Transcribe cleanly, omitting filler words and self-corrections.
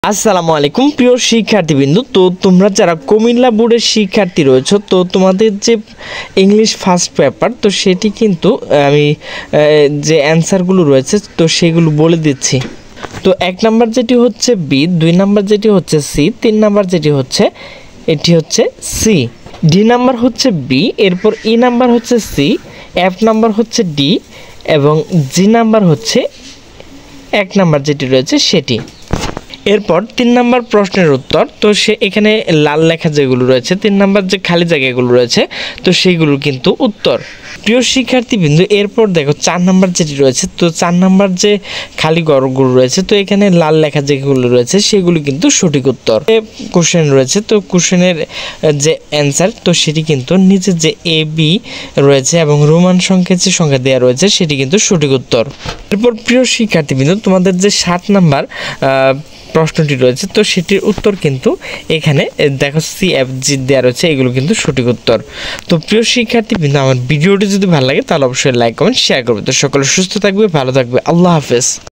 আসসালামু আলাইকুম প্রিয় শিক্ষার্থীবৃন্দ। তো তোমরা যারা কুমিল্লা বোর্ডের শিক্ষার্থী রয়েছে, তো তোমাদের যে ইংলিশ ফার্স্ট পেপার, তো সেটি কিন্তু আমি যে অ্যান্সারগুলো রয়েছে তো সেগুলো বলে দিচ্ছি। তো 1 নাম্বার যেটি হচ্ছে বি, 2 নাম্বার যেটি হচ্ছে সি, 3 নাম্বার যেটি হচ্ছে এটি হচ্ছে সি, ডি নাম্বার হচ্ছে বি, এরপর ই নাম্বার হচ্ছে সি, এফ নাম্বার হচ্ছে ডি এবং জি নাম্বার হচ্ছে 1 নাম্বার যেটি রয়েছে সেটি। এরপর 3 নাম্বার প্রশ্নের উত্তর, তো সে এখানে লাল লেখা যেগুলো রয়েছে 3 নাম্বার যে খালি জায়গাগুলো রয়েছে তো সেইগুলো কিন্তু উত্তর। প্রিয় শিক্ষার্থীবৃন্দ, এরপর দেখো 4 নাম্বার যেটি রয়েছে, তো 4 নাম্বার যে খালি ঘরগুলো রয়েছে তো এখানে লাল লেখা যেগুলো রয়েছে সেগুলো কিন্তু সঠিক উত্তর। কোশ্চেন রয়েছে, তো কোশ্চেনের যে অ্যান্সার তো সেটি কিন্তু নিচে যে এ বি রয়েছে এবং রোমান সংখ্যার যে সংখ্যা দেওয়া রয়েছে সেটি কিন্তু সঠিক উত্তর। এরপর প্রিয় শিক্ষার্থীবৃন্দ, তোমাদের যে 7 নাম্বার প্রশ্নটি রয়েছে তো সেটির উত্তর কিন্তু এখানে দেখো সি এফ জি দেওয়া রয়েছে, এগুলো কিন্তু সঠিক উত্তর। তো প্রিয় শিক্ষার্থীবৃন্দ, আমার ভিডিওটি যদি ভালো লাগে তাহলে অবশ্যই লাইক কমেন্ট শেয়ার করবে। তো সকলে সুস্থ থাকবে, ভালো থাকবে, আল্লাহ হাফেজ।